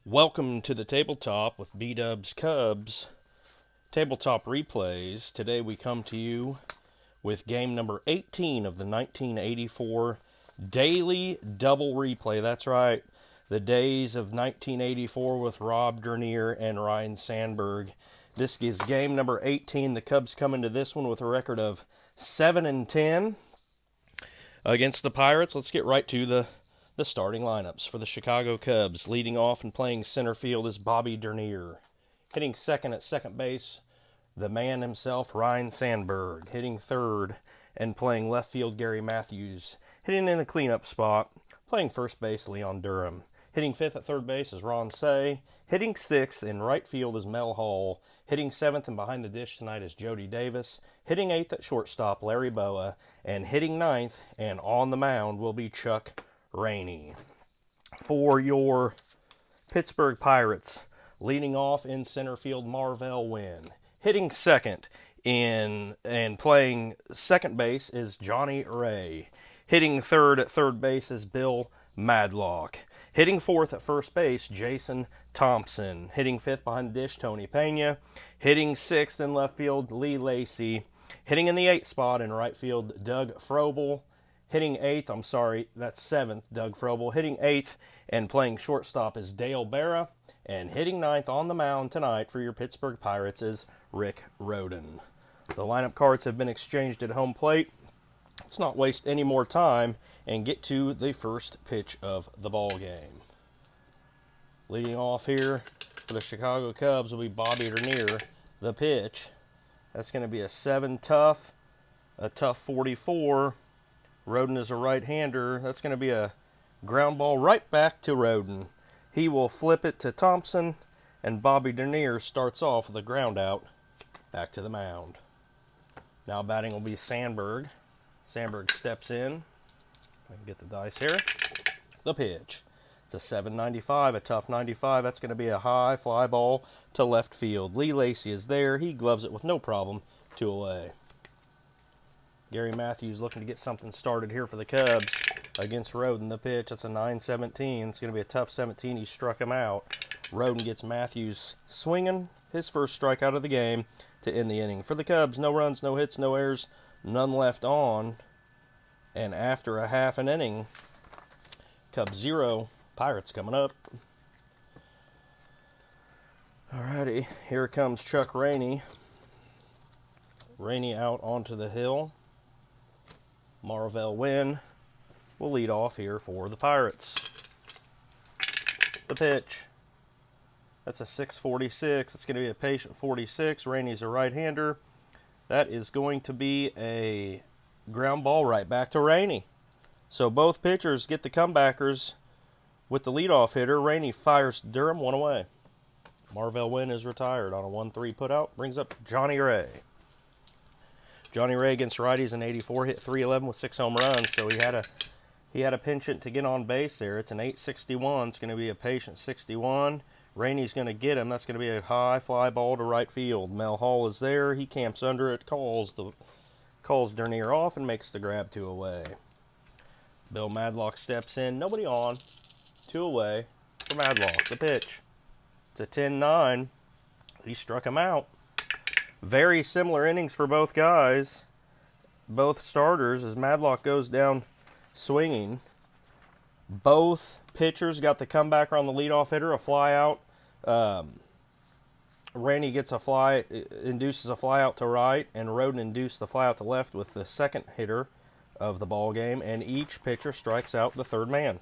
Welcome to the tabletop with B-Dubs Cubs tabletop replays. Today we come to you with game number 18 of the 1984 daily double replay. That's right, the days of 1984 with Rob Dernier and Ryan Sandberg. This is game number 18. The Cubs come into this one with a record of 7-10 against the Pirates. Let's get right to the starting lineups for the Chicago Cubs. Leading off and playing center field is Bobby Dernier. Hitting second at second base, the man himself, Ryan Sandberg. Hitting third and playing left field, Gary Matthews. Hitting in the cleanup spot, playing first base, Leon Durham. Hitting fifth at third base is Ron Cey. Hitting sixth in right field is Mel Hall. Hitting seventh and behind the dish tonight is Jody Davis. Hitting eighth at shortstop, Larry Boa. And hitting ninth and on the mound will be Chuck Rainey. For your Pittsburgh Pirates, leading off in center field, Marvell Wynn. Hitting second and playing second base is Johnny Ray. Hitting third at third base is Bill Madlock. Hitting fourth at first base, Jason Thompson. Hitting fifth behind the dish, Tony Pena. Hitting sixth in left field, Lee Lacy. Hitting in the eighth spot in right field, Doug Frobel. Hitting eighth, that's seventh, Doug Frobel. Hitting eighth and playing shortstop is Dale Berra. And hitting ninth on the mound tonight for your Pittsburgh Pirates is Rick Rhoden. The lineup cards have been exchanged at home plate. Let's not waste any more time and get to the first pitch of the ball game. Leading off here for the Chicago Cubs will be Bobby Dernier. The pitch, that's going to be a 7 tough, a tough 44. Rhoden is a right-hander. That's going to be a ground ball right back to Rhoden. He will flip it to Thompson, and Bobby Dernier starts off with a ground out back to the mound. Now batting will be Sandberg. Sandberg steps in. I can get the dice here. The pitch. It's a 7.95, a tough 95. That's going to be a high fly ball to left field. Lee Lacy is there. He gloves it with no problem. 2 away. Gary Matthews looking to get something started here for the Cubs against Rhoden. The pitch, that's a 9-17. It's going to be a tough 17. He struck him out. Rhoden gets Matthews swinging his first strikeout of the game to end the inning. For the Cubs, no runs, no hits, no errors, none left on. And after a half an inning, Cubs 0, Pirates coming up. Alrighty, here comes Chuck Rainey. Rainey out onto the hill. Marvell Wynn will lead off here for the Pirates. The pitch. That's a 6.46. It's going to be a patient 46. Rainey's a right-hander. That is going to be a ground ball right back to Rainey. So both pitchers get the comebackers with the leadoff hitter. Rainey fires Durham 1 away. Marvell Wynn is retired on a 1-3 putout. Brings up Johnny Ray. Johnny Ray against righties in 84 hit .311 with 6 home runs, so he had a penchant to get on base there. It's an 8.61. It's going to be a patient 61. Rainey's going to get him. That's going to be a high fly ball to right field. Mel Hall is there. He camps under it, calls Dernier off, and makes the grab 2 away. Bill Madlock steps in. Nobody on. 2 away for Madlock. The pitch. It's a 10-9. He struck him out. Very similar innings for both guys, both starters, as Madlock goes down swinging. Both pitchers got the comebacker on the leadoff hitter, a fly out. Rainey gets induces a fly out to right, and Rhoden induced the fly out to left with the second hitter of the ball game, and each pitcher strikes out the third man.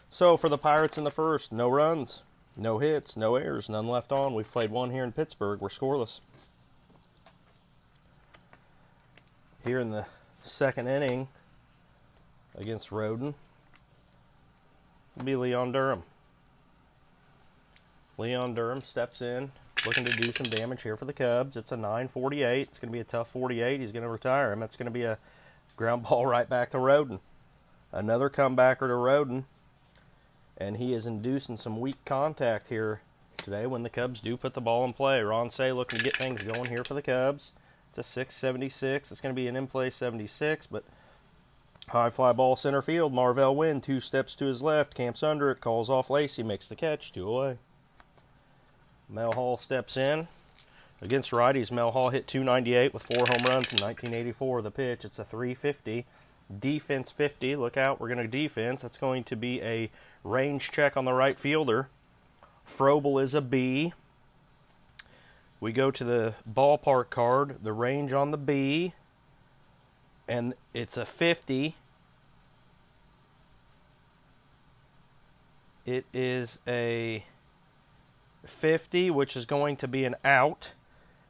So for the Pirates in the first, no runs, no hits, no errors, none left on. We've played 1 here in Pittsburgh. We're scoreless. Here in the second inning against Rhoden will be Leon Durham. Leon Durham steps in, looking to do some damage here for the Cubs. It's a 9.48. It's going to be a tough 48. He's going to retire him. That's going to be a ground ball right back to Rhoden. Another comebacker to Rhoden. And he is inducing some weak contact here today when the Cubs do put the ball in play. Ron Cey looking to get things going here for the Cubs. It's a 6.76. It's going to be an in-play 76, but high fly ball center field. Marvell Wynn, 2 steps to his left, camps under it, calls off Lacy, makes the catch, 2 away. Mel Hall steps in. Against righties, Mel Hall hit .298 with 4 home runs in 1984. The pitch, it's a 350. Defense 50. Look out, we're going to defense. That's going to be a range check on the right fielder. Frobel is a B. We go to the ballpark card. The range on the B. And it's a 50. It is a 50, which is going to be an out.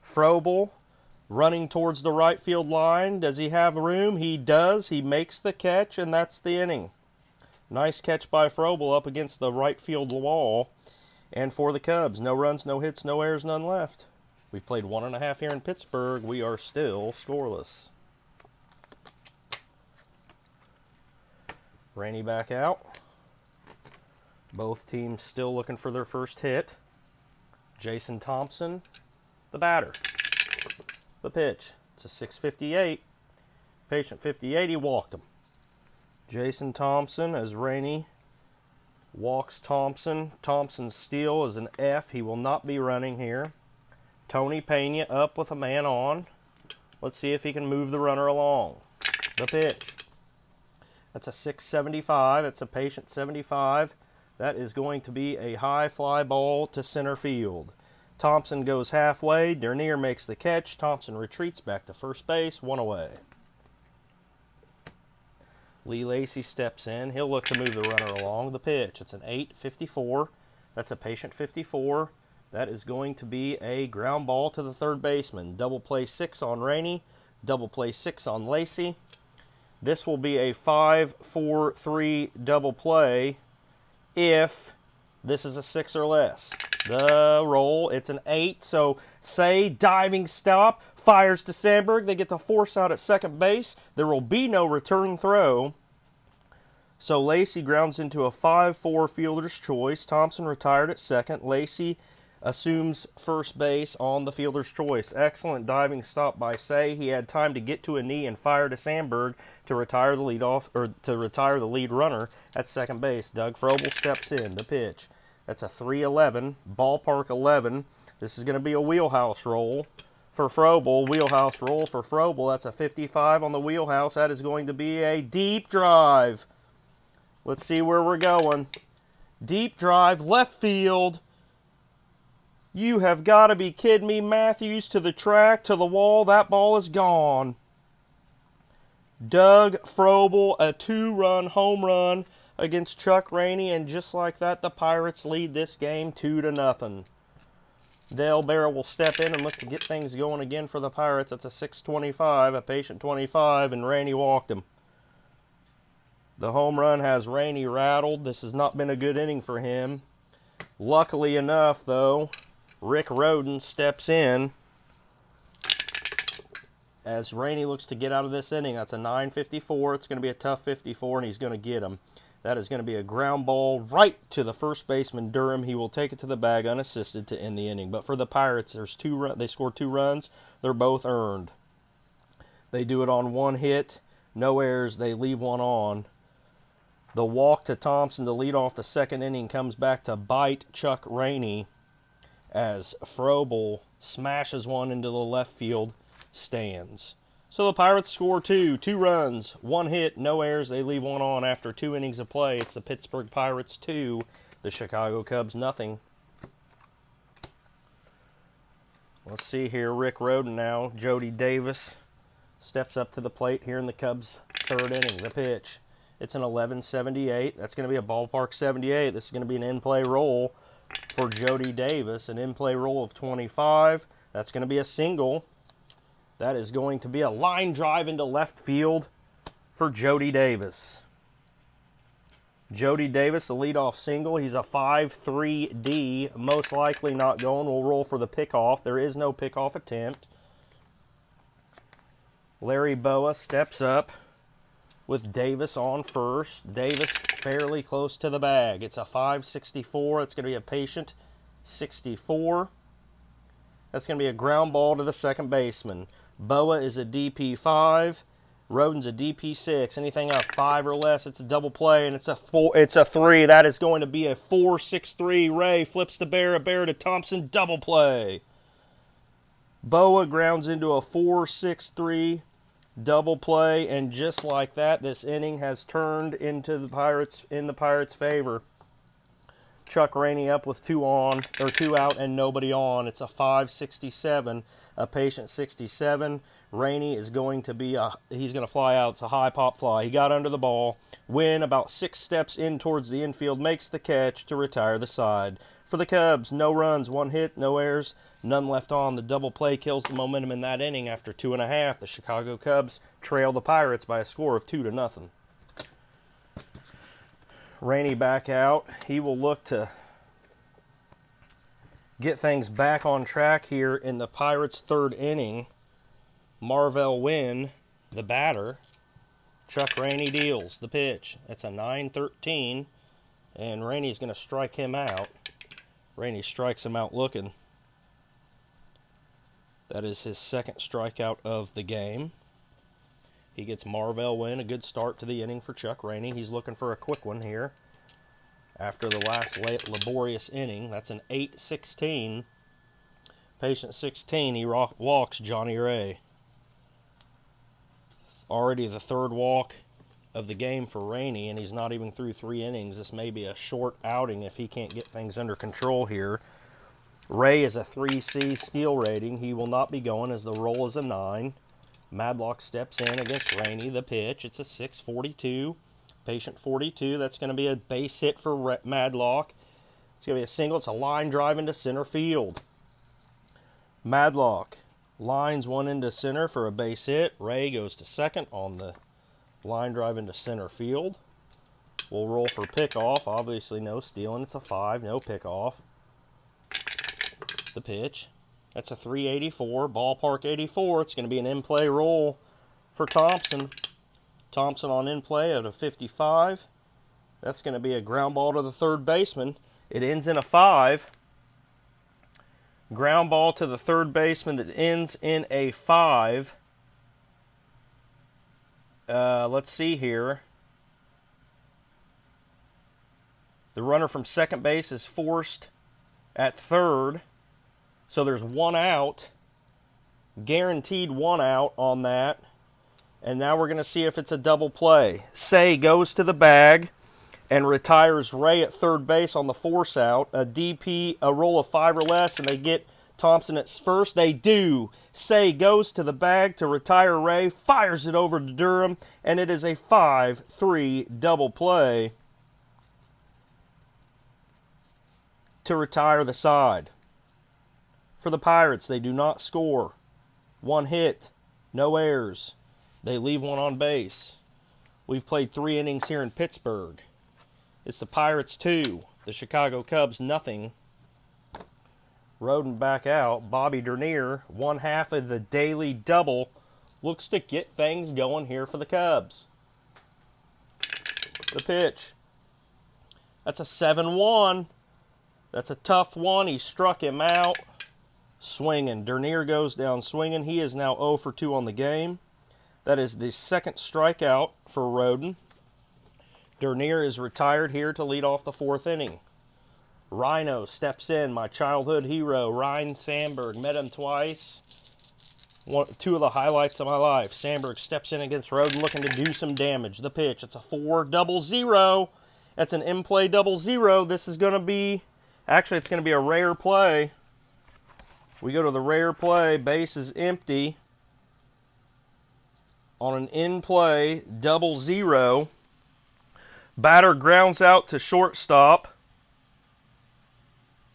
Frobel running towards the right field line. Does he have room? He does. He makes the catch, and that's the inning. Nice catch by Frobel up against the right field wall. And for the Cubs, no runs, no hits, no errors, none left. We've played 1.5 here in Pittsburgh. We are still scoreless. Rainey back out. Both teams still looking for their first hit. Jason Thompson, the batter. The pitch, it's a 658. Patient 58, he walked him. Jason Thompson as Rainey walks Thompson. Thompson's steal is an F. He will not be running here. Tony Pena up with a man on. Let's see if he can move the runner along. The pitch. That's a 675. It's a patient 75. That is going to be a high fly ball to center field. Thompson goes halfway. Dernier makes the catch. Thompson retreats back to first base. 1 away. Lee Lacy steps in. He'll look to move the runner along. The pitch. It's an 854. That's a patient 54. That is going to be a ground ball to the third baseman. Double play 6 on Rainey. Double play 6 on Lacy. This will be a 5-4-3 double play if this is a 6 or less. The roll, it's an 8. So Say diving stop, fires to Sandberg. They get the force out at second base. There will be no return throw. So Lacy grounds into a 5-4 fielder's choice. Thompson retired at second. Lacy assumes first base on the fielder's choice. Excellent diving stop by Say. He had time to get to a knee and fire to Sandberg to retire the lead runner at second base. Doug Frobel steps in. The pitch. That's a 311, ballpark 11. This is going to be a wheelhouse roll for Frobel. Wheelhouse roll for Frobel. That's a 55 on the wheelhouse. That is going to be a deep drive. Let's see where we're going. Deep drive, left field. You have got to be kidding me. Matthews to the track, to the wall. That ball is gone. Doug Frobel, a 2-run home run against Chuck Rainey, and just like that, the Pirates lead this game 2-0. Dale Barrow will step in and look to get things going again for the Pirates. That's a 625, a patient 25, and Rainey walked him. The home run has Rainey rattled. This has not been a good inning for him. Luckily enough, though, Rick Rhoden steps in as Rainey looks to get out of this inning. That's a 954. It's going to be a tough 54, and he's going to get him. That is going to be a ground ball right to the first baseman, Durham. He will take it to the bag unassisted to end the inning. But for the Pirates, they scored 2 runs. They're both earned. They do it on 1 hit. No errors. They leave 1 on. The walk to Thompson to lead off the second inning comes back to bite Chuck Rainey as Frobel smashes one into the left field stands. So the Pirates score 2 runs, 1 hit, no errors. They leave 1 on after 2 innings of play. It's the Pittsburgh Pirates 2, the Chicago Cubs nothing. Let's see here. Rick Rhoden now. Jody Davis steps up to the plate here in the Cubs' 3rd inning. The pitch. It's an 1178. That's going to be a ballpark 78. This is going to be an in-play roll for Jody Davis. An in-play roll of 25. That's going to be a single. That is going to be a line drive into left field for Jody Davis. Jody Davis, the leadoff single. He's a 5-3D. Most likely not going. We'll roll for the pickoff. There is no pickoff attempt. Larry Boa steps up with Davis on first. Davis fairly close to the bag. It's a 564. It's going to be a patient 64. That's going to be a ground ball to the second baseman. Boa is a DP5. Roden's a DP6. Anything out of 5 or less, it's a double play, and it's a 4. It's a 3. That is going to be a 4-6-3. Ray flips to Bear to Thompson, double play. Boa grounds into a 4-6-3 double play, and just like that, this inning has turned into the Pirates' favor. Chuck Rainey up with 2 out and nobody on. It's a 5-67, a patient 67. Rainey is going to be he's going to fly out. It's a high pop fly. He got under the ball. Win about 6 steps in towards the infield, makes the catch to retire the side. For the Cubs, no runs, 1 hit, no errors, none left on. The double play kills the momentum in that inning. After 2.5, the Chicago Cubs trail the Pirates by a score of 2-0. Rainey back out. He will look to get things back on track here in the Pirates' 3rd inning. Marvell Wynn, the batter. Chuck Rainey deals the pitch. That's a 9-13, and Rainey's going to strike him out. Rainey strikes him out looking. That is his 2nd strikeout of the game. He gets Marvell Wynn, a good start to the inning for Chuck Rainey. He's looking for a quick one here after the last laborious inning. That's an 8-16. Patient 16, he walks Johnny Ray. Already the 3rd walk of the game for Rainey, and he's not even through 3 innings. This may be a short outing if he can't get things under control here. Ray is a 3C steal rating. He will not be going as the roll is a 9. Madlock steps in against Rainey. The pitch, it's a 6-42. Patient 42. That's going to be a base hit for Madlock. It's going to be a single. It's a line drive into center field. Madlock lines one into center for a base hit. Ray goes to second on the line drive into center field. We'll roll for pickoff. Obviously no stealing. It's a 5. No pickoff. The pitch. That's a 384. Ballpark 84. It's going to be an in-play roll for Thompson. Thompson on in-play at a 55. That's going to be a ground ball to the 3rd baseman. It ends in a 5. Ground ball to the 3rd baseman that ends in a 5. Let's see here. The runner from second base is forced at 3rd. So there's 1 out. Guaranteed 1 out on that. And now we're going to see if it's a double play. Say goes to the bag and retires Ray at 3rd base on the force out. A DP, a roll of 5 or less, and they get Thompson at first. They do. Say goes to the bag to retire Ray, fires it over to Durham, and it is a 5-3 double play to retire the side. For the Pirates, they do not score. 1 hit, no errors. They leave 1 on base. We've played 3 innings here in Pittsburgh. It's the Pirates 2, the Chicago Cubs nothing. Roden back out. Bobby Dernier, 1/2 of the daily double, looks to get things going here for the Cubs. The pitch. That's a 7-1. That's a tough one. He struck him out. Swinging. Dernier goes down swinging. He is now 0 for 2 on the game. That is the 2nd strikeout for Roden. Dernier is retired here to lead off the 4th inning. Rhino steps in, my childhood hero, Ryne Sandberg. Met him twice. 2 of the highlights of my life. Sandberg steps in against Roden looking to do some damage. The pitch, it's a 4-0-0. That's an in-play 0-0. This is going to be, actually it's going to be a rare play. We go to the rare play. Base is empty. On an in-play 0-0. Batter grounds out to shortstop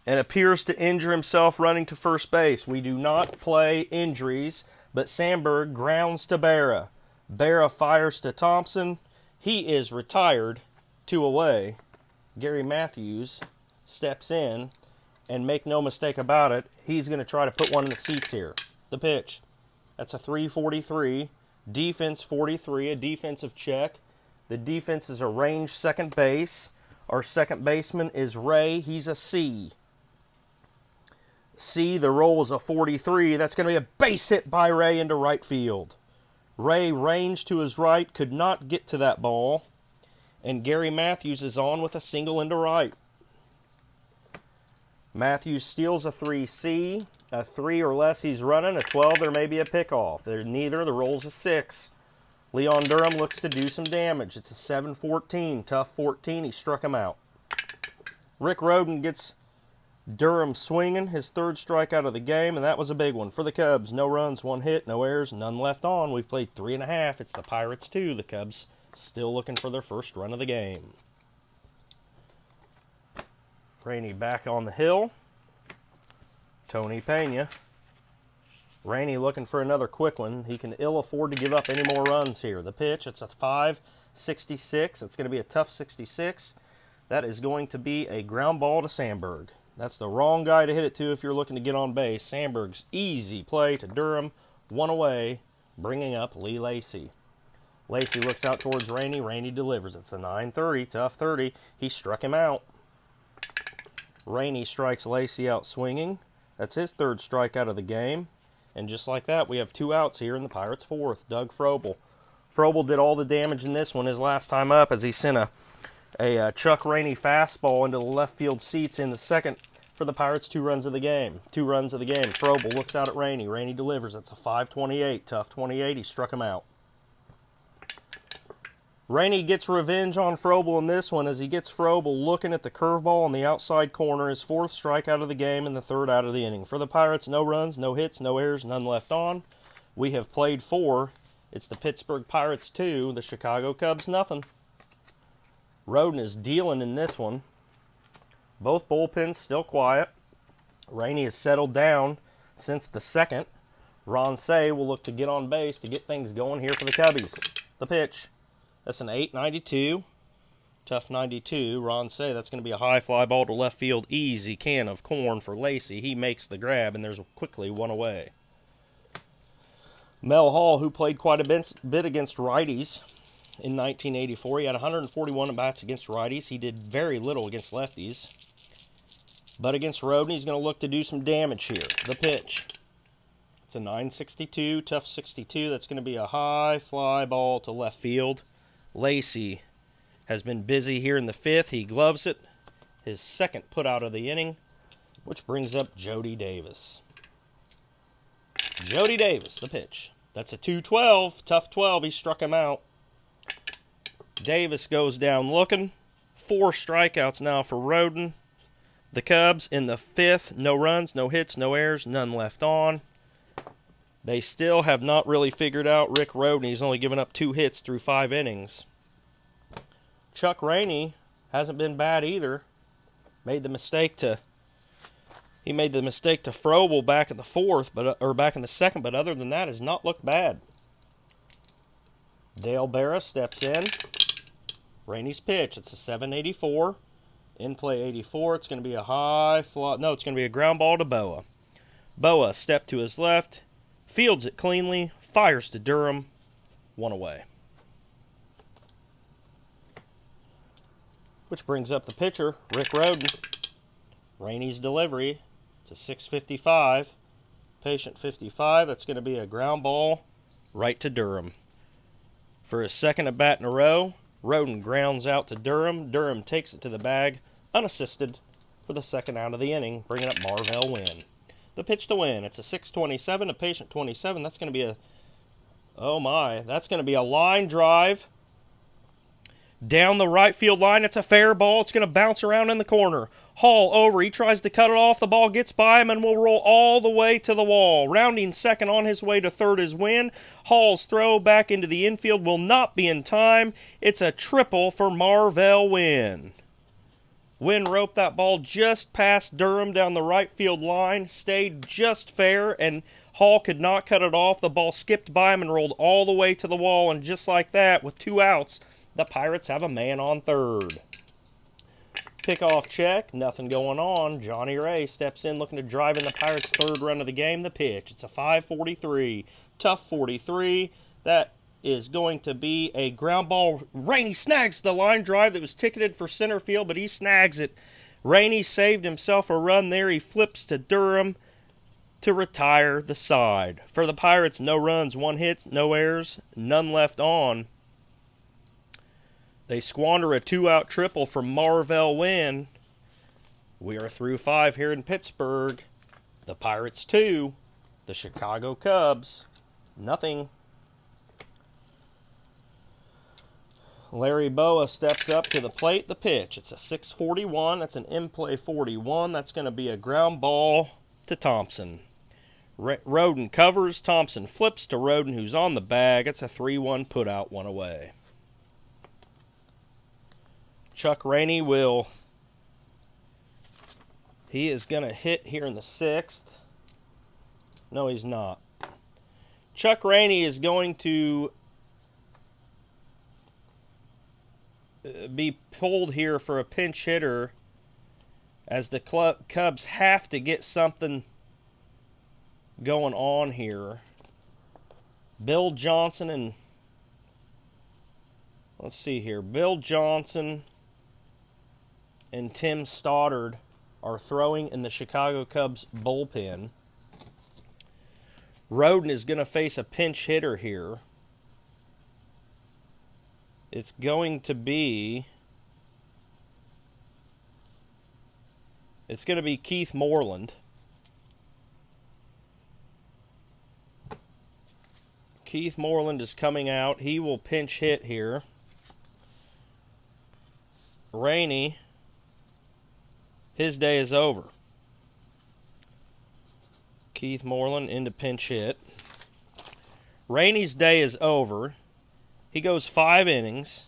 and appears to injure himself running to first base. We do not play injuries, but Sandberg grounds to Berra. Berra fires to Thompson. He is retired, 2 away. Gary Matthews steps in, and make no mistake about it, he's going to try to put one in the seats here. The pitch. That's a 3-43. Defense 43, a defensive check. The defense is a range second base. Our second baseman is Ray. He's a C. C, the roll is a 43. That's going to be a base hit by Ray into right field. Ray ranged to his right, could not get to that ball. And Gary Matthews is on with a single into right. Matthews steals a 3C. A 3 or less he's running. A 12, there may be a pickoff. There's neither. The roll's a 6. Leon Durham looks to do some damage. It's a 7-14. Tough 14. He struck him out. Rick Roden gets Durham swinging. His third strikeout of the game, and that was a big one for the Cubs. No runs, 1 hit, no errors, none left on. We've played 3.5. It's the Pirates 2. The Cubs still looking for their first run of the game. Rainey back on the hill. Tony Pena. Rainey looking for another quick one. He can ill afford to give up any more runs here. The pitch, it's a 5-66. It's going to be a tough 66. That is going to be a ground ball to Sandberg. That's the wrong guy to hit it to if you're looking to get on base. Sandberg's easy play to Durham. 1 away, bringing up Lee Lacy. Lacy looks out towards Rainey. Rainey delivers. It's a 9-30, tough 30. He struck him out. Rainey strikes Lacy out swinging. That's his third strikeout of the game. And just like that, we have 2 outs here in the Pirates' 4th. Doug Frobel. Frobel did all the damage in this one his last time up as he sent a Chuck Rainey fastball into the left field seats in the second for the Pirates' 2 runs of the game. 2 runs of the game. Frobel looks out at Rainey. Rainey delivers. It's a 5-28. Tough 28. He struck him out. Rainey gets revenge on Frobel in this one as he gets Frobel looking at the curveball on the outside corner. His 4th strikeout of the game and the 3rd out of the inning. For the Pirates, no runs, no hits, no errors, none left on. We have played 4. It's the Pittsburgh Pirates 2, the Chicago Cubs nothing. Roden is dealing in this one. Both bullpens still quiet. Rainey has settled down since the 2nd. Ron Say will look to get on base to get things going here for the Cubbies. The pitch. That's an 8-92. Tough 92. Ron Say, that's going to be a high fly ball to left field. Easy can of corn for Lacy. He makes the grab, and there's quickly 1 away. Mel Hall, who played quite a bit against righties in 1984. He had 141 at-bats against righties. He did very little against lefties. But against Roden, he's going to look to do some damage here. The pitch. It's a 9-62, tough 62. That's going to be a high fly ball to left field. Lacy has been busy here in the 5th. He gloves it. His 2nd put out of the inning, which brings up Jody Davis. Jody Davis, the pitch. That's a 2-12, tough 12. He struck him out. Davis goes down looking. 4 strikeouts now for Roden. The Cubs in the 5th. No runs, no hits, no errors, none left on. They still have not really figured out Rick Roden. He's only given up 2 hits through 5 innings. Chuck Rainey hasn't been bad either. He made the mistake to Frobel back in the 4th, or back in the 2nd, but other than that, has not looked bad. Dale Barra steps in. Rainey's pitch. It's a 7-84. In play 84. It's going to be a high fly. No, it's going to be a ground ball to Boa. Boa step to his left. Fields it cleanly, fires to Durham, 1 away. Which brings up the pitcher, Rick Roden. Rainey's delivery, it's a 6.55. Patient 55, that's going to be a ground ball right to Durham. For his 2nd at bat in a row, Roden grounds out to Durham. Durham takes it to the bag, unassisted, for the 2nd out of the inning, bringing up Marvell Wynn. The pitch to Win. It's a 6.27, a patient 27. That's going to be a, that's going to be a line drive down the right field line. It's a fair ball. It's going to bounce around in the corner. Hall over. He tries to cut it off. The ball gets by him and will roll all the way to the wall. Rounding 2nd on his way to 3rd is Win. Hall's throw back into the infield will not be in time. It's a triple for Marvell Wynn. Wynn roped that ball just past Durham down the right field line, stayed just fair, and Hall could not cut it off. The ball skipped by him and rolled all the way to the wall, and just like that, with 2 outs, the Pirates have a man on 3rd. Pickoff check, nothing going on. Johnny Ray steps in looking to drive in the Pirates' 3rd run of the game. The pitch, it's a 5.43, tough 43. That is going to be a ground ball. Rainey snags the line drive that was ticketed for center field, but he snags it. Rainey saved himself a run there. He flips to Durham. to retire the side. For the Pirates, no runs, 1 hit, no errors, none left on. They squander a 2-out triple for Marvell Wynn. We are through 5 here in Pittsburgh. The Pirates 2, the Chicago Cubs nothing. Larry Boa steps up to the plate. The pitch. It's a 6-41. That's an in-play 41. That's going to be a ground ball to Thompson. Roden covers. Thompson flips to Roden, who's on the bag. It's a 3-1 put out, 1 away. Chuck Rainey he is going to hit here in the 6th. No, he's not. Chuck Rainey is going to be pulled here for a pinch hitter, as the Cubs have to get something going on here. Bill Johnson and let's see here. Bill Johnson and Tim Stoddard are throwing in the Chicago Cubs bullpen. Roden is going to face a pinch hitter here. It's going to be Keith Moreland. Keith Moreland is coming out. He will pinch hit here. Rainey, his day is over. Keith Moreland into pinch hit. Rainey's day is over. He goes 5 innings.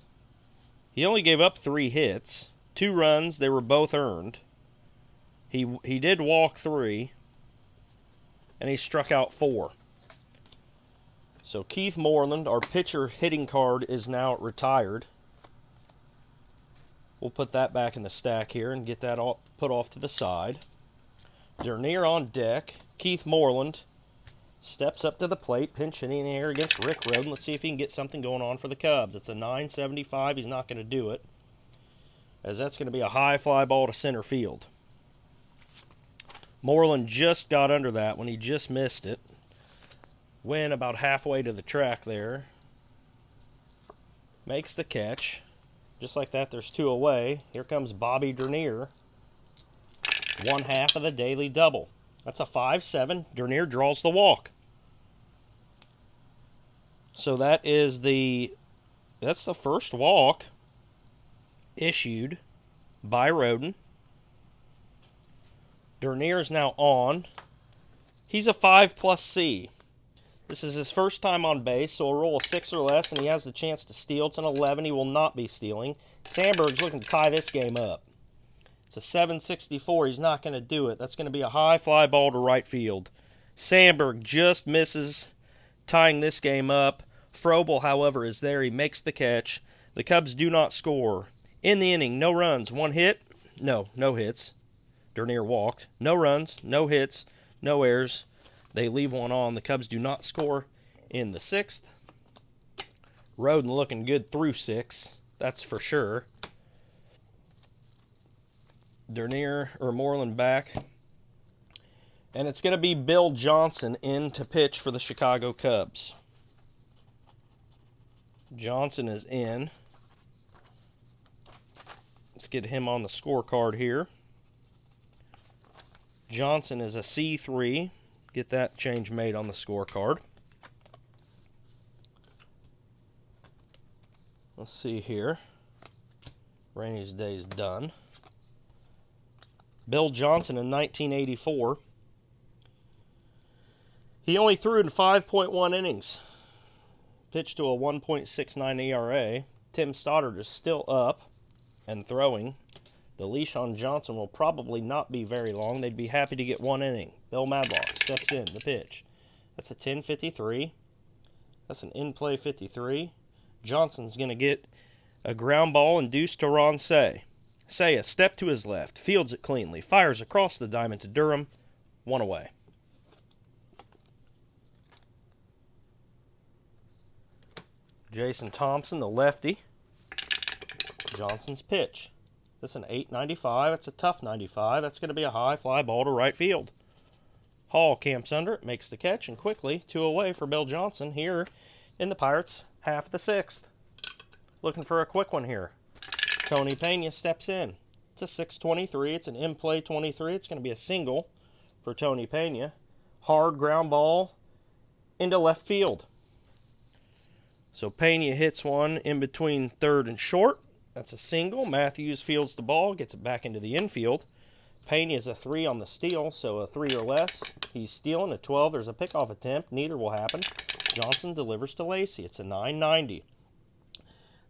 He only gave up 3 hits, 2 runs. They were both earned. He did walk 3, and he struck out 4. So Keith Moreland, our pitcher hitting card, is now retired. We'll put that back in the stack here and get that all put off to the side. Dernier on deck. Keith Moreland steps up to the plate, pinch hitting here against Rick Roden. Let's see if he can get something going on for the Cubs. It's a 9.75. He's not going to do it, as that's going to be a high fly ball to center field. Moreland just got under that when he just missed it. Went about halfway to the track there. Makes the catch. Just like that, there's 2 away. Here comes Bobby Dernier. 1/2 of the daily double. That's a 5-7. Dernier draws the walk. So that's the first walk issued by Roden. Dernier is now on. He's a 5+ C. This is his first time on base, so a roll of 6 or less, and he has the chance to steal. It's an 11. He will not be stealing. Sandberg's looking to tie this game up. It's a 7.64. He's not going to do it. That's going to be a high fly ball to right field. Sandberg just misses tying this game up. Frobel, however, is there. He makes the catch. The Cubs do not score. In the inning, no runs, 1 hit. No hits. Dernier walked. No runs, no hits, no errors. They leave 1 on. The Cubs do not score in the 6th. Roden looking good through 6. That's for sure. Moreland back. And it's going to be Bill Johnson in to pitch for the Chicago Cubs. Johnson is in. Let's get him on the scorecard here. Johnson is a C3. Get that change made on the scorecard. Let's see here. Rainey's day is done. Bill Johnson in 1984. He only threw in 5.1 innings. Pitched to a 1.69 ERA. Tim Stoddard is still up and throwing. The leash on Johnson will probably not be very long. They'd be happy to get 1 inning. Bill Madlock steps in, the pitch. That's a 10.53. That's an in-play 53. Johnson's going to get a ground ball induced to Ron Say. Say a step to his left, fields it cleanly, fires across the diamond to Durham, 1 away. Jason Thompson, the lefty. Johnson's pitch. This is an 8.95. It's a tough 95. That's going to be a high fly ball to right field. Hall camps under it, makes the catch, and quickly 2 away for Bill Johnson here in the Pirates' half of the 6th. Looking for a quick one here. Tony Pena steps in. It's a 6-23. It's an in-play 23. It's going to be a single for Tony Pena. Hard ground ball into left field. So Pena hits one in between third and short. That's a single. Matthews fields the ball, gets it back into the infield. Pena is a 3 on the steal, so a 3 or less. He's stealing a 12. There's a pickoff attempt. Neither will happen. Johnson delivers to Lacy. It's a 9-90.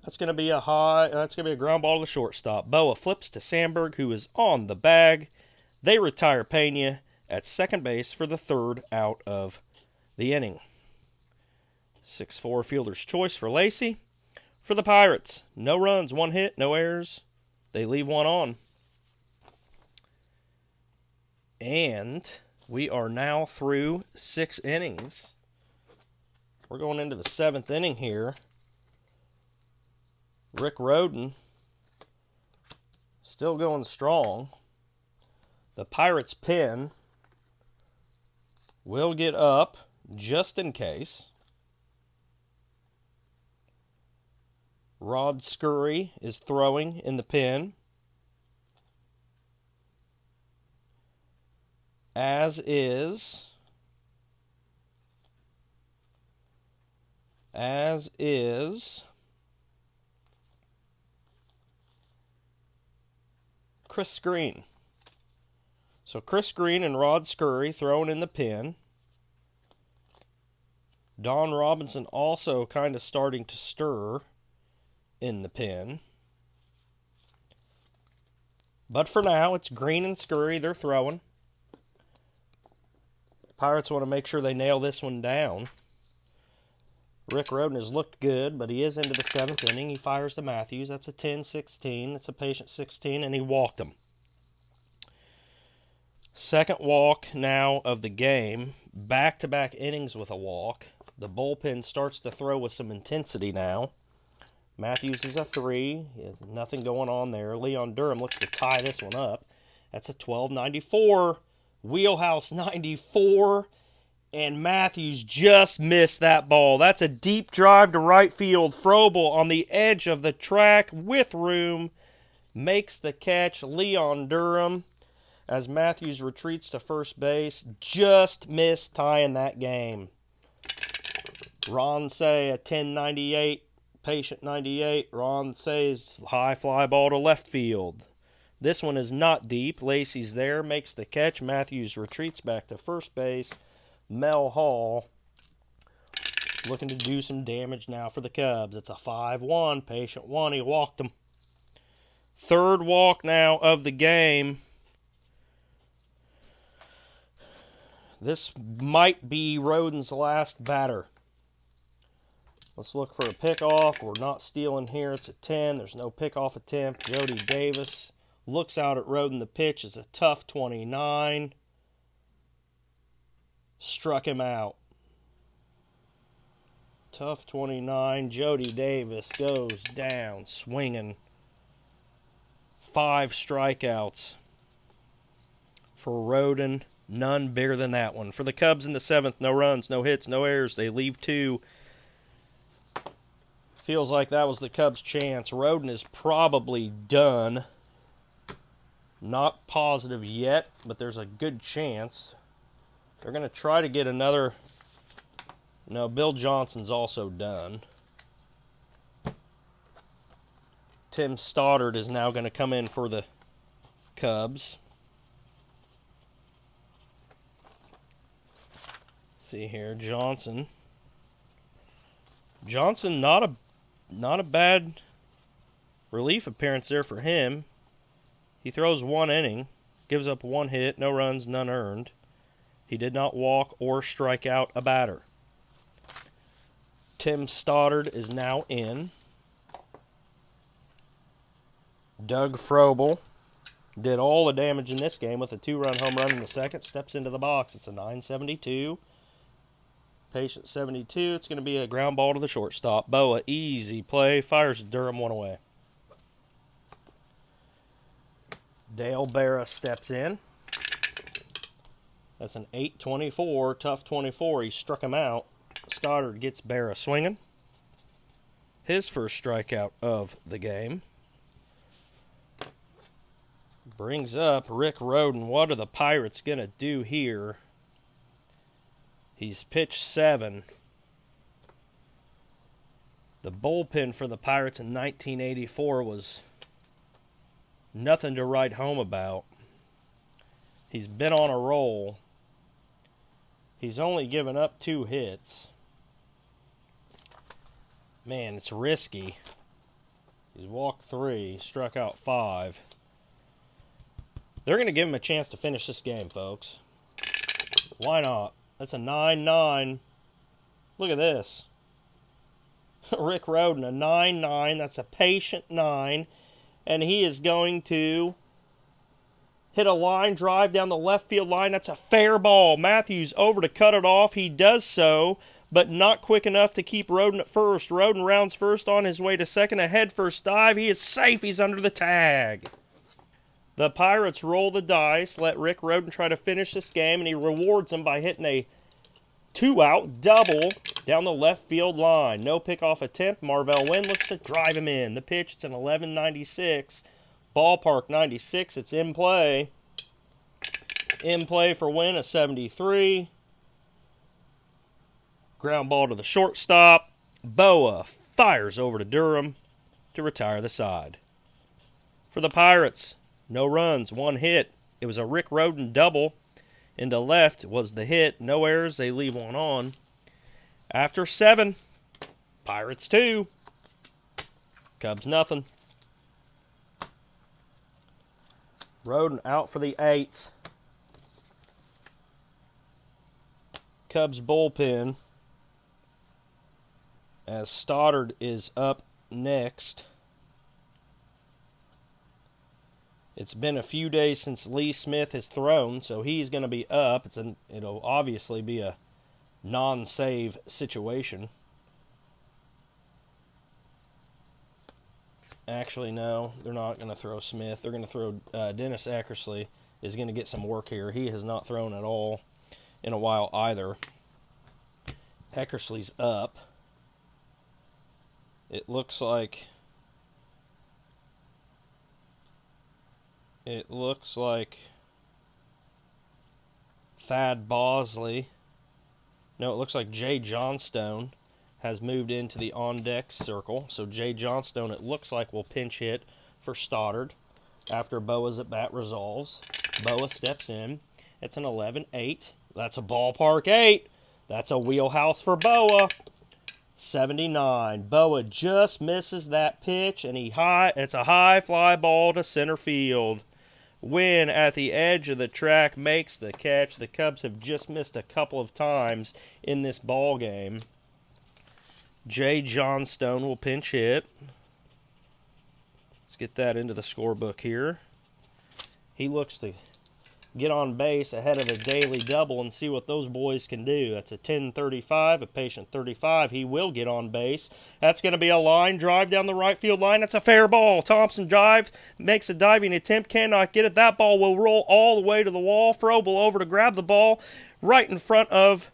That's going to be a ground ball to the shortstop. Boa flips to Sandberg, who is on the bag. They retire Pena at second base for the 3rd out of the inning. 6-4 fielder's choice for Lacy. For the Pirates, no runs, 1 hit, no errors. They leave 1 on. And we are now through 6 innings. We're going into the 7th inning here. Rick Rhoden still going strong. The Pirates' pen will get up just in case. Rod Scurry is throwing in the pen. As is Chris Green. So Chris Green and Rod Scurry throwing in the pen. Don Robinson also kind of starting to stir in the pen. But for now, it's Green and Scurry. They're throwing. Pirates want to make sure they nail this one down. Rick Rhoden has looked good, but he is into the 7th inning. He fires to Matthews. That's a 10-16. It's a patient 16, and he walked him. Second walk now of the game. Back-to-back innings with a walk. The bullpen starts to throw with some intensity now. Matthews is a 3. He has nothing going on there. Leon Durham looks to tie this one up. That's a 12-94. Wheelhouse 94. And Matthews just missed that ball. That's a deep drive to right field. Frobel on the edge of the track with room makes the catch. Leon Durham, as Matthews retreats to first base, just missed tying that game. Ron Say a 10-98, patient 98. Ron Say's high fly ball to left field. This one is not deep. Lacy's there, makes the catch. Matthews retreats back to first base. Mel Hall looking to do some damage now for the Cubs. It's a 5-1, patient 1. He walked him. Third walk now of the game. This might be Rhoden's last batter. Let's look for a pickoff. We're not stealing here. It's a 10. There's no pickoff attempt. Jody Davis looks out at Rhoden. The pitch is a tough 29. Struck him out. Tough 29. Jody Davis goes down swinging. 5 strikeouts for Rhoden. None bigger than that one. For the Cubs in the 7th, no runs, no hits, no errors. They leave 2. Feels like that was the Cubs' chance. Rhoden is probably done. Not positive yet, but there's a good chance. They're going to try to get another. No, Bill Johnson's also done. Tim Stoddard is now going to come in for the Cubs. See here, Johnson. Johnson, not a bad relief appearance there for him. He throws 1 inning, gives up 1 hit, no runs, none earned. He did not walk or strike out a batter. Tim Stoddard is now in. Doug Frobel did all the damage in this game with a 2-run home run in the 2nd. Steps into the box. It's a 9-72. Patient 72. It's going to be a ground ball to the shortstop. Boa, easy play. Fires Durham 1 away. Dale Berra steps in. That's an 8-24, tough 24. He struck him out. Stoddard gets Berra swinging. His first strikeout of the game. Brings up Rick Rhoden. What are the Pirates going to do here? He's pitched 7. The bullpen for the Pirates in 1984 was nothing to write home about. He's been on a roll. He's only given up 2 hits. Man, it's risky. He's walked 3, struck out 5. They're going to give him a chance to finish this game, folks. Why not? That's a 9-9. Look at this. Rick Rhoden, a 9-9. That's a patient 9. And he is going to hit a line drive down the left field line. That's a fair ball. Matthews over to cut it off. He does so, but not quick enough to keep Rhoden at first. Rhoden rounds first on his way to second. A head first dive. He is safe. He's under the tag. The Pirates roll the dice, let Rick Rhoden try to finish this game, and he rewards him by hitting a 2-out double down the left field line. No pickoff attempt. Marvell Wynn looks to drive him in. The pitch, it's an 11.96. Ballpark 96. It's in play. In play for Wynn, a 73. Ground ball to the shortstop. Boa fires over to Durham to retire the side. For the Pirates, no runs, 1 hit. It was a Rick Rhoden double. Into left was the hit. No errors. They leave 1 on. After 7, Pirates 2. Cubs nothing. Rhoden out for the 8th. Cubs bullpen as Stoddard is up next. It's been a few days since Lee Smith has thrown, so he's going to be up. It'll obviously be a non-save situation. Actually, no, they're not going to throw Smith. They're going to throw Dennis Eckersley is going to get some work here. He has not thrown at all in a while either. Eckersley's up. It looks like Thad Bosley. No, it looks like Jay Johnstone has moved into the on-deck circle. So Jay Johnstone, it looks like, will pinch hit for Stoddard after Boa's at-bat resolves. Boa steps in. It's an 11-8. That's a ballpark 8. That's a wheelhouse for Boa. 79. Boa just misses that pitch, and it's a high fly ball to center field. Wynn at the edge of the track makes the catch. The Cubs have just missed a couple of times in this ball game. Jay Johnstone will pinch hit. Let's get that into the scorebook here. He looks to get on base ahead of the daily double and see what those boys can do. That's a 10-35, a patient 35. He will get on base. That's going to be a line drive down the right field line. That's a fair ball. Thompson dives, makes a diving attempt, cannot get it. That ball will roll all the way to the wall. Frobel over to grab the ball right in front of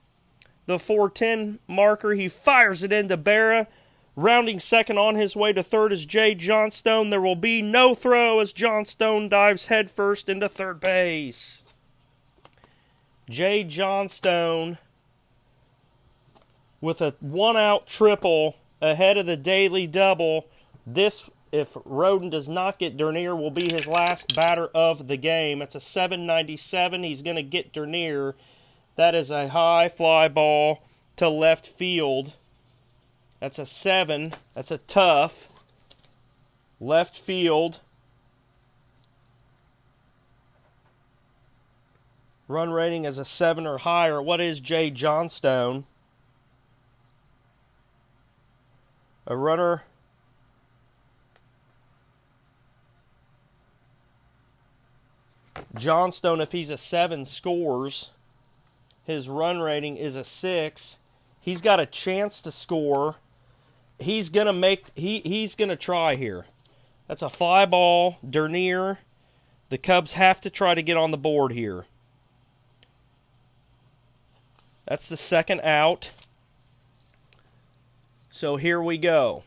the 410 marker. He fires it into Berra. Rounding second on his way to third is Jay Johnstone. There will be no throw as Johnstone dives headfirst into third base. Jay Johnstone with a 1-out triple ahead of the daily double. This, if Rhoden does not get Dernier, will be his last batter of the game. It's a 7.97. He's going to get Dernier. That is a high fly ball to left field. That's a 7. That's a tough. Left field. Run rating is a 7 or higher. What is Jay Johnstone? A runner. Johnstone, if he's a 7, scores. His run rating is a 6. He's got a chance to score. He's gonna try here. That's a fly ball. Dernier. The Cubs have to try to get on the board here. That's the second out. So here we go.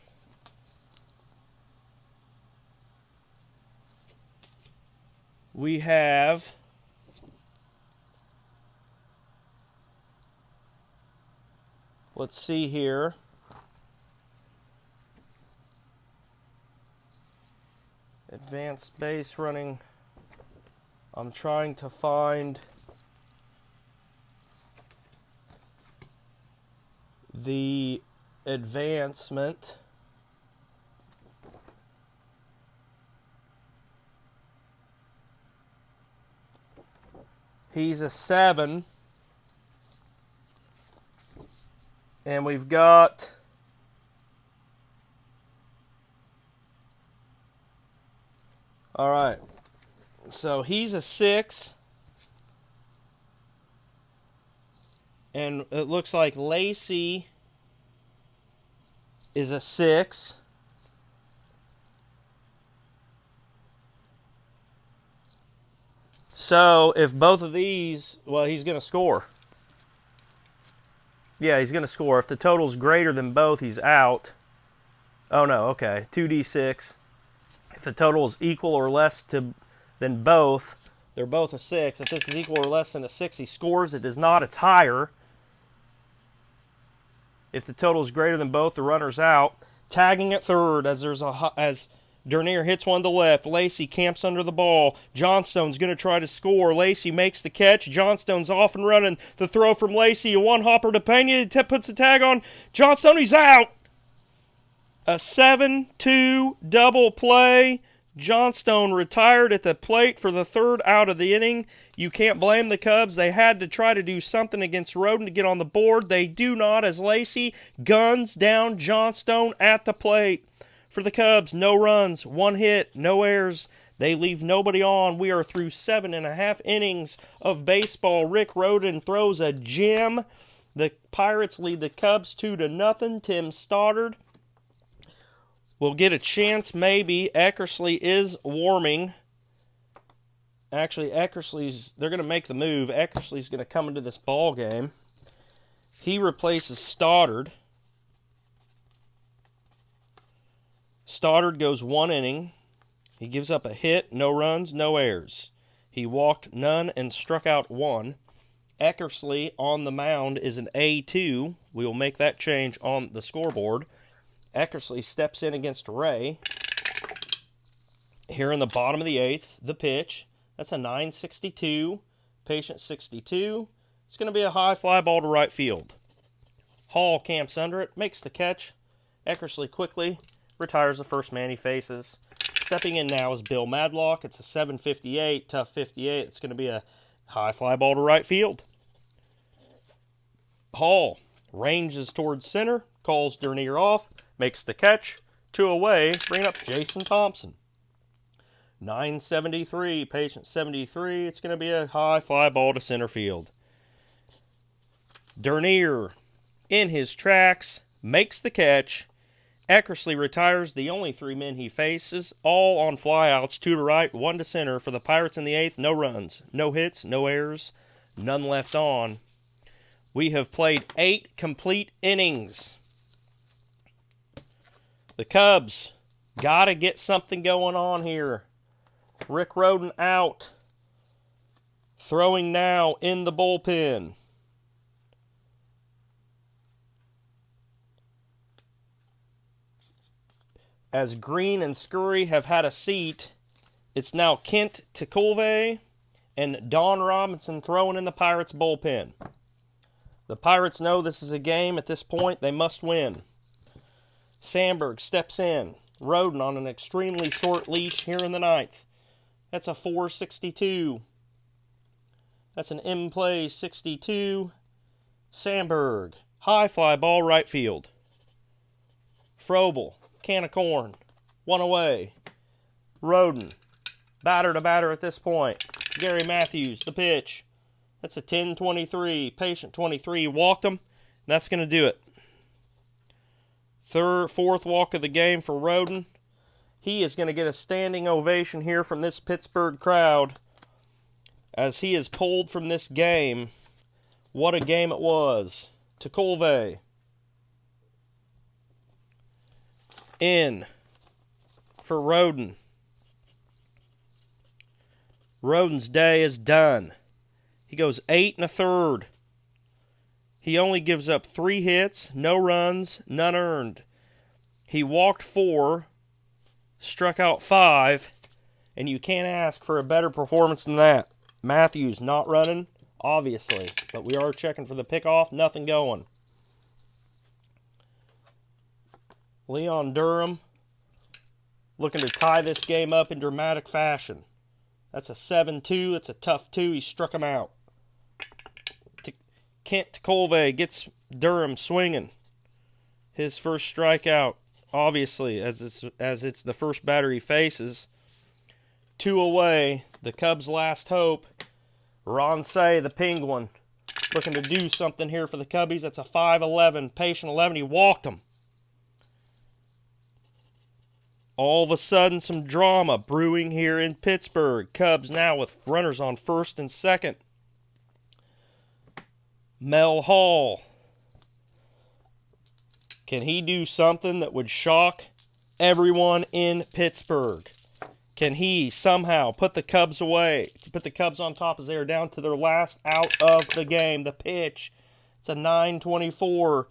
We have let's see here. Advanced base running. I'm trying to find the advancement. He's a 7. And we've got all right. So he's a 6. And it looks like Lacey is a 6. So if both of these, well, he's going to score. Yeah, he's going to score. If the total's greater than both, he's out. Oh, no, okay. 2d6. If the total is equal or less than both, they're both a 6. If this is equal or less than a 6, he scores. It is not. It's higher. If the total is greater than both, the runner's out. Tagging at third as Dernier hits one to left. Lacey camps under the ball. Johnstone's going to try to score. Lacey makes the catch. Johnstone's off and running. The throw from Lacey. A one-hopper to Pena. Puts the tag on Johnstone. He's out. A 7-2 double play. Johnstone retired at the plate for the third out of the inning. You can't blame the Cubs. They had to try to do something against Roden to get on the board. They do not, as Lacey guns down Johnstone at the plate. For the Cubs, no runs, 1 hit, no errors. They leave nobody on. We are through 7.5 innings of baseball. Rick Roden throws a gem. The Pirates lead the Cubs 2-0. Tim Stoddard will get a chance, maybe. Eckersley is warming. Actually, they're going to make the move. Eckersley's going to come into this ball game. He replaces Stoddard. Stoddard goes 1 inning. He gives up a hit, no runs, no errors. He walked none and struck out 1. Eckersley on the mound is an A2. We will make that change on the scoreboard. Eckersley steps in against Ray. Here in the bottom of the 8th, the pitch. That's a 9.62. Patient 62. It's going to be a high fly ball to right field. Hall camps under it, makes the catch. Eckersley quickly retires the first man he faces. Stepping in now is Bill Madlock. It's a 7.58, tough 58. It's going to be a high fly ball to right field. Hall ranges towards center, calls Dernier off, makes the catch. 2 away, bring up Jason Thompson. 9.73, patient 73. It's going to be a high fly ball to center field. Dernier in his tracks, makes the catch. Eckersley retires the only 3 men he faces, all on flyouts, 2 to right, 1 to center. For the Pirates in the 8th, no runs, no hits, no errors, none left on. We have played 8 complete innings. The Cubs got to get something going on here. Rick Roden out. Throwing now in the bullpen. As Green and Scurry have had a seat, it's now Kent Tekulve and Don Robinson throwing in the Pirates' bullpen. The Pirates know this is a game at this point they must win. Sandberg steps in. Roden on an extremely short leash here in the 9th. That's a 4.62. That's an in-play 62. Sandberg, high fly ball right field. Frobel, can of corn, 1 away. Roden, batter to batter at this point. Gary Matthews, the pitch. That's a 10-23. Patient 23 walked him. That's going to do it. 4th walk of the game for Roden. He is going to get a standing ovation here from this Pittsburgh crowd as he is pulled from this game What a game it was. Tekulve. In for Roden. Roden's day is done. He goes 8 1/3. He only gives up 3 hits, no runs, none earned. He walked 4, struck out 5, and you can't ask for a better performance than that. Matthews not running, obviously, but we are checking for the pickoff. Nothing going. Leon Durham looking to tie this game up in dramatic fashion. That's a 7-2. That's a tough 2. He struck him out. Kent Tekulve gets Durham swinging. His first strikeout, obviously, as it's the first batter he faces. 2 away. The Cubs' last hope. Ronsay, the Penguin, looking to do something here for the Cubbies. That's a 5-11. Patient 11. He walked him. All of a sudden, some drama brewing here in Pittsburgh. Cubs now with runners on first and second. Mel Hall. Can he do something that would shock everyone in Pittsburgh? Can he somehow put the Cubs away? Put the Cubs on top as they are down to their last out of the game. The pitch. It's a 9-24.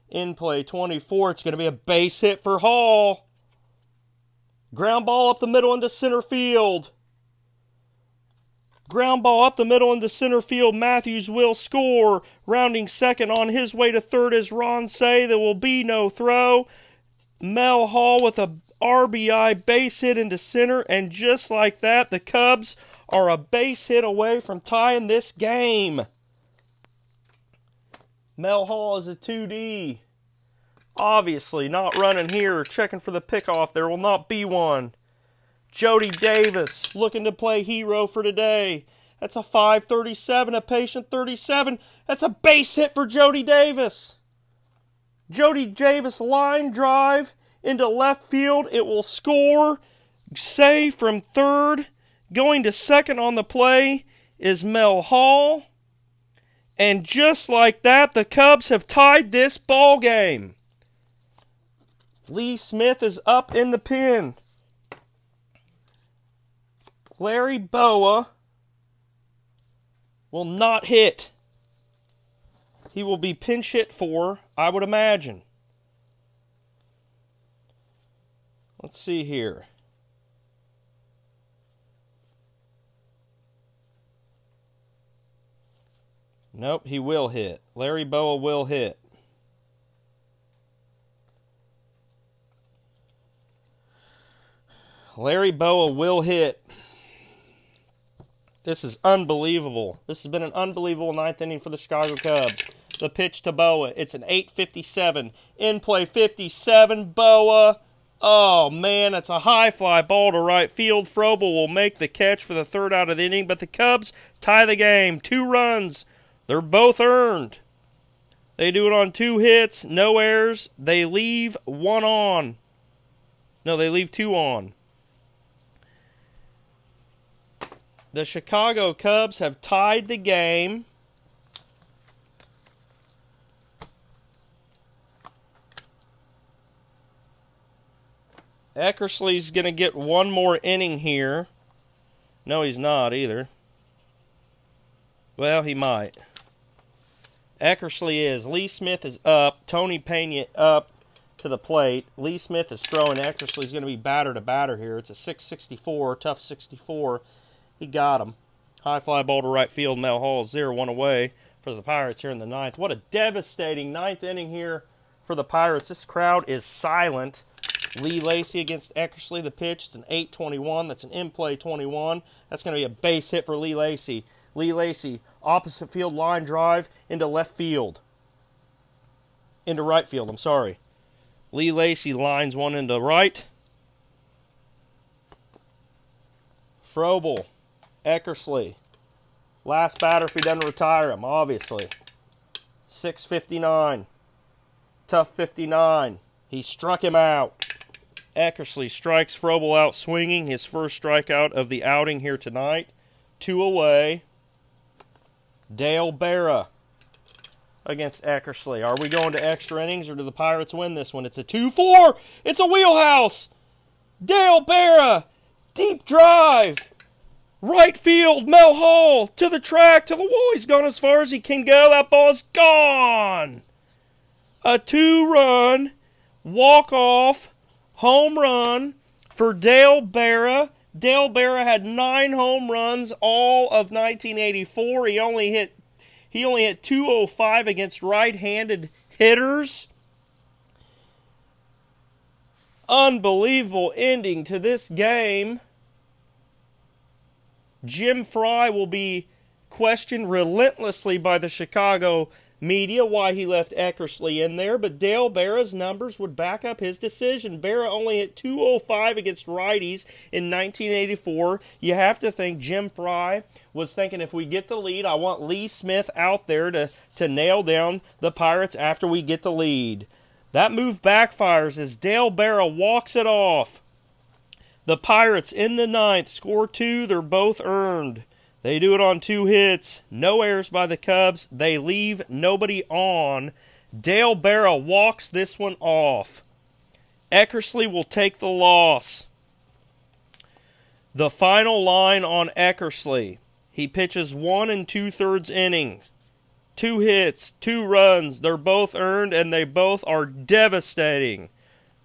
In play 24. It's going to be a base hit for Hall. Ground ball up the middle into center field. Ground ball up the middle into center field. Matthews will score. Rounding second on his way to third is Ronsay. There will be no throw. Mel Hall with a RBI base hit into center. And just like that, the Cubs are a base hit away from tying this game. Mel Hall is a 2D. Obviously not running here. Checking for the pickoff. There will not be one. Jody Davis looking to play hero for today. That's a 5-37, a patient 37. That's a base hit for Jody Davis. Jody Davis line drive into left field. It will score. Save from third. Going to second on the play is Mel Hall. And just like that, the Cubs have tied this ball game. Lee Smith is up in the pen. Larry Boa will not hit. He will be pinch hit for, I would imagine. Let's see here. Nope, he will hit. Larry Boa will hit. Larry Boa will hit. This is unbelievable. This has been an unbelievable ninth inning for the Chicago Cubs. The pitch to Boa. It's an 8:57. In play 57. Boa. Oh, man, that's a high fly ball to right field. Frobel will make the catch for the third out of the inning, but the Cubs tie the game. 2 runs. They're both earned. They do it on 2 hits, no errors. They leave 1 on. No, they leave 2 on. The Chicago Cubs have tied the game. Eckersley's going to get 1 more inning here. No, he's not either. Well, he might. Eckersley is. Lee Smith is up. Tony Pena up to the plate. Lee Smith is throwing. Eckersley's going to be batter to batter here. It's a 664, tough 64. He got him. High fly ball to right field. Mel Hall is 0-1 away for the Pirates here in the 9th. What a devastating 9th inning here for the Pirates. This crowd is silent. Lee Lacy against Eckersley. The pitch. It's an 8-21. That's an in-play 21. That's going to be a base hit for Lee Lacy. Lee Lacy, opposite field line drive into left field. Into right field, I'm sorry. Lee Lacy lines one into right. Frobel. Eckersley. Last batter if he doesn't retire him, obviously. 6:59. Tough 59. He struck him out. Eckersley strikes Frobel out swinging. His first strikeout of the outing here tonight. 2 away. Dale Berra against Eckersley. Are we going to extra innings, or do the Pirates win this one? It's a 2-4. It's a wheelhouse. Dale Berra, deep drive. Right field, Mel Hall, to the track, to the wall. He's gone as far as he can go. That ball's gone. A 2-run, walk-off, home run for Dale Berra. Dale Berra had 9 home runs all of 1984. He only hit 205 against right-handed hitters. Unbelievable ending to this game. Jim Fry will be questioned relentlessly by the Chicago media why he left Eckersley in there, but Dale Berra's numbers would back up his decision. Berra only hit 205 against righties in 1984. You have to think Jim Fry was thinking, if we get the lead, I want Lee Smith out there to nail down the Pirates after we get the lead. That move backfires as Dale Berra walks it off. The Pirates in the 9th score 2. They're both earned. They do it on 2 hits. No errors by the Cubs. They leave nobody on. Dale Berra walks this one off. Eckersley will take the loss. The final line on Eckersley. He pitches 1 2/3 innings. 2 hits, 2 runs. They're both earned, and they both are devastating.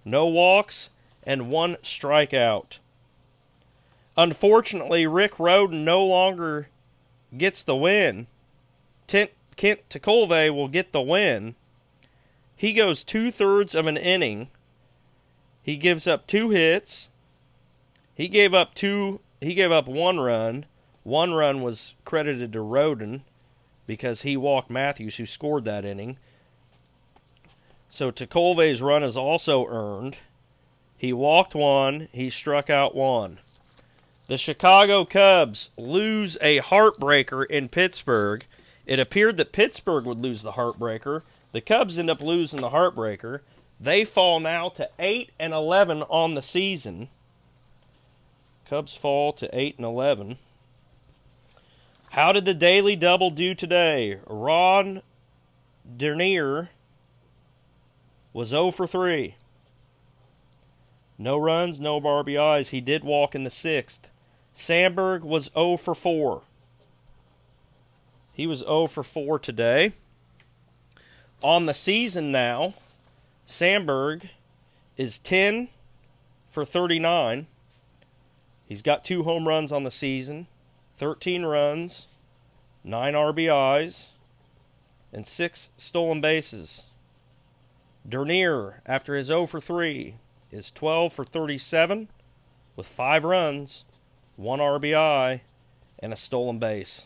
No walks and 1 strikeout. Unfortunately, Rick Rhoden no longer gets the win. Kent Tekulve will get the win. He goes 2/3 of an inning. He gives up 2 hits. He gave up 1 run. 1 run was credited to Rhoden because he walked Matthews, who scored that inning. So Tekulve's run is also earned. He walked 1. He struck out 1. The Chicago Cubs lose a heartbreaker in Pittsburgh. It appeared that Pittsburgh would lose the heartbreaker. The Cubs end up losing the heartbreaker. They fall now to 8-11 on the season. Cubs fall to 8-11. How did the Daily Double do today? Ron Dernier was 0 for 3. No runs, no RBIs. He did walk in the 6th. Sandberg was 0 for 4. He was 0 for 4 today. On the season now, Sandberg is 10 for 39. He's got 2 home runs on the season, 13 runs, 9 RBIs, and 6 stolen bases. Dernier, after his 0 for 3, is 12 for 37 with 5 runs, 1 RBI, and a stolen base.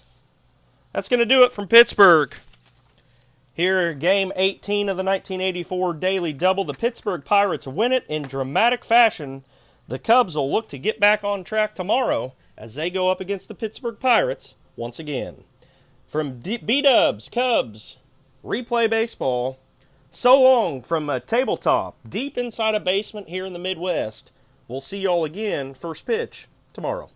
That's going to do it from Pittsburgh. Here, Game 18 of the 1984 Daily Double. The Pittsburgh Pirates win it in dramatic fashion. The Cubs will look to get back on track tomorrow as they go up against the Pittsburgh Pirates once again. From B-Dubs, Cubs, Replay Baseball, so long from a tabletop deep inside a basement here in the Midwest. We'll see y'all again, first pitch, tomorrow.